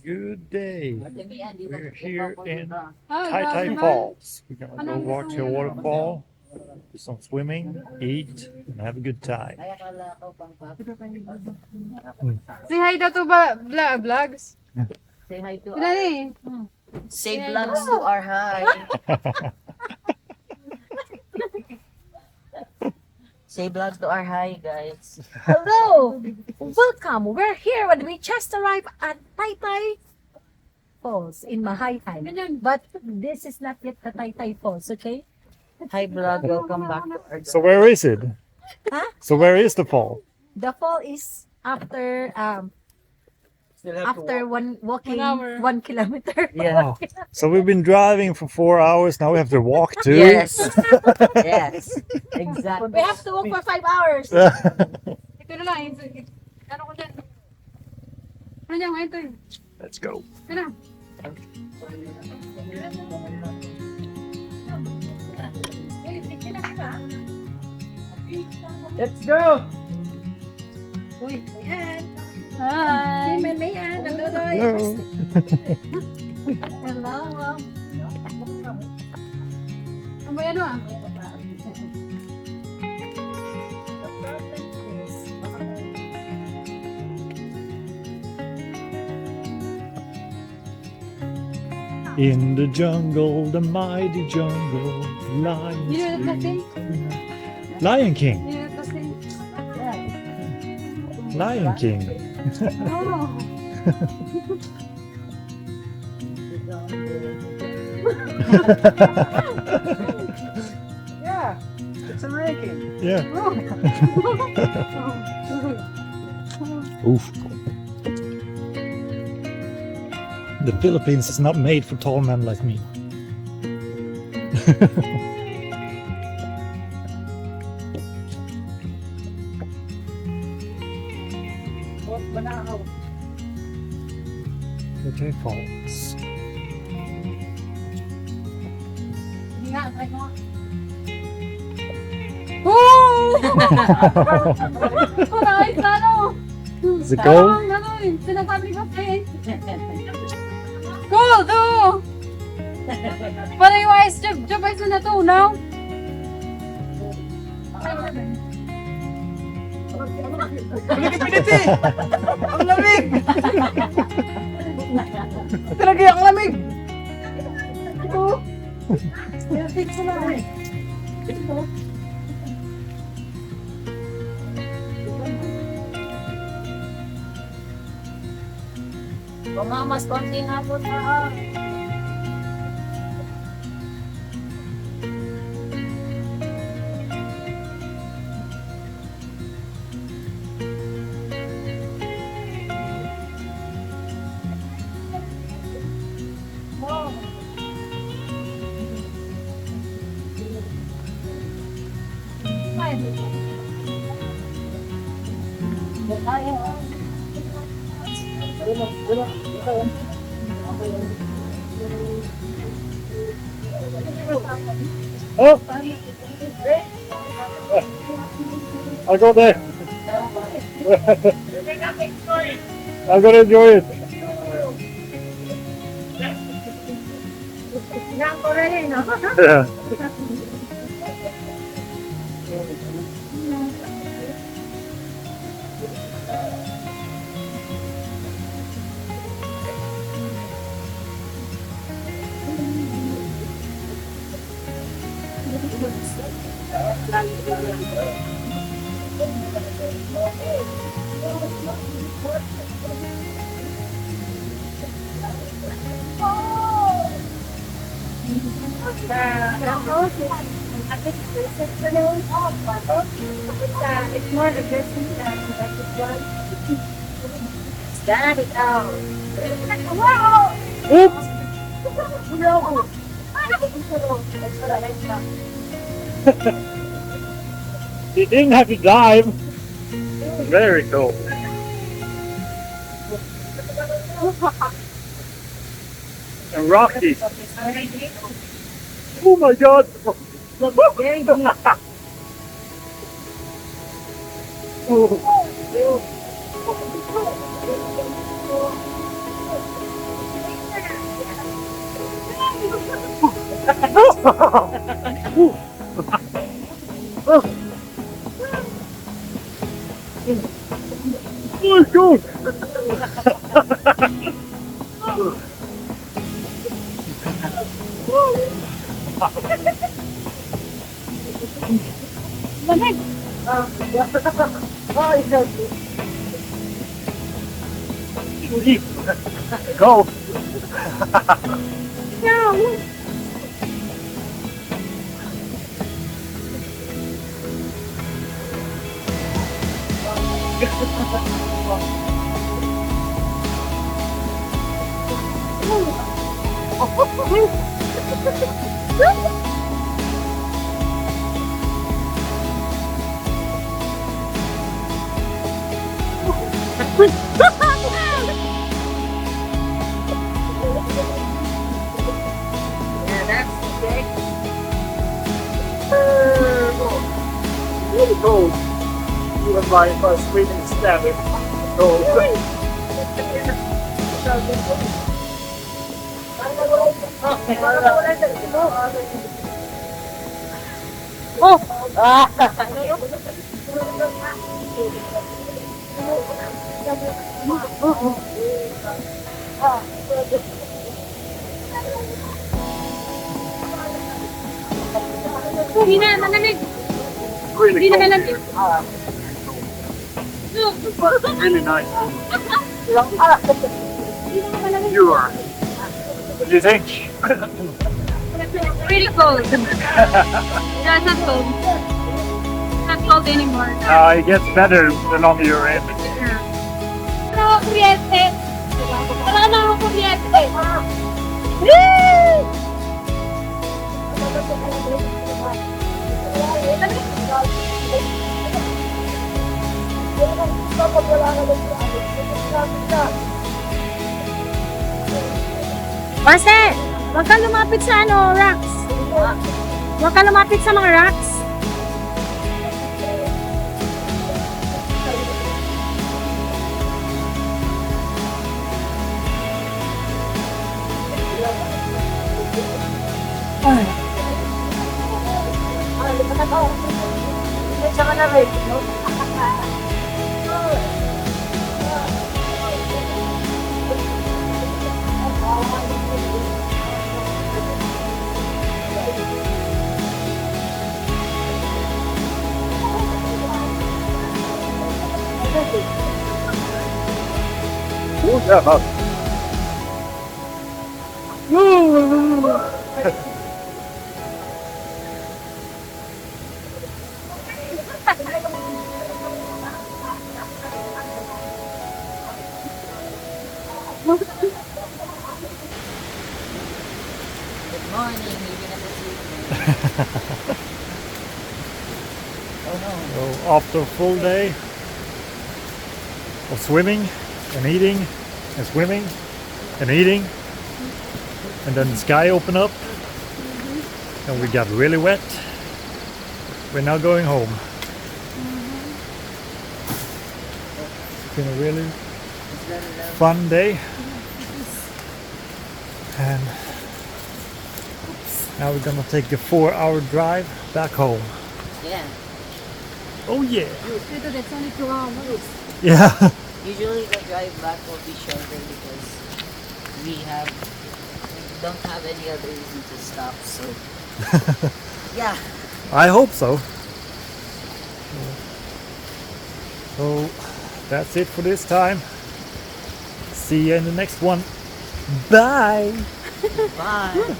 Good day. We're here in Ah, Taytay grabe man. Falls. We're gonna go walk to a waterfall, do some swimming, eat, and have a good time. Say hi daw to vlogs. Say hi to Sila our, ni. say vlogs to our hi. Say vlogs to our hi, guys. Hello! Welcome! We're here when we just arrived at Taytay Falls in Majayjay. But this is not yet the Taytay Falls, okay? Hi vlog, welcome back to our So where is it? Huh? So where is the fall? The fall is after walking 1 hour. 1 kilometer. Oh, so we've been driving for 4 hours. Now we have to walk too. Yes. Yes. Exactly. We have to walk for 5 hours. Ito na lang. Ano ko dyan? Ano dyan? Ito eh. Let's go. Ito na. Let's go. Uy, ayan. Hi. Kim&Mayann. Hello, Hello. Hello. Ano ba yan ah? In the jungle, the mighty jungle, lions. You know the scream. thing? Lion King. You know the thing? Lion King. Oh. Yeah, it's a ranking. Yeah. Oh. Oof. The Philippines is not made for tall men like me. Majayjay Falls. Oh! Aray, ano? Is it cold? Ano eh, sinasabi ko eh. Cold, oh! Parang yung ice job ay natunaw. Piniti! Ang lamig! Talaga ang lamig! Oh. Pinapit ko lang eh. Mas konti nga po na. Oh! I'll go there. I'm gonna enjoy it. Yeah. It's more aggressive than one. Stand it out. Wow! Oops! No! You didn't have to dive. Very cool. And rocky. Oh my god! Very deep. Oh. Oh, God. Lamig. Go. No. Yeah, that's okay. Really cold. Even my first breathing stabbing. Cold. Oh! Ah! Hindi na, malamig. Really Hindi na cold. malamig. Really nice. Hindi na malamig. You are. What do you think? Really cold. Yeah, it's not cold. It's not cold anymore. It gets better the longer you're in. Wala akong kuryente. Wala na akong kuryente. Basta, huwag ka lumapit sa rocks. Huwag ka lumapit sa mga rocks. Who's that up? Good morning, maybe na So after a full day of swimming and eating and swimming and eating, and then the sky opened up and we got really wet. We're now going home. It's been a really fun day, and now we're gonna take a 4-hour drive back home. Yeah. Oh yeah! Ito, that's only 2 hours. Yeah. Usually the drive back will be shorter because we don't have any other reason to stop, so yeah. I hope so. So that's it for this time. See you in the next one. Bye. Bye.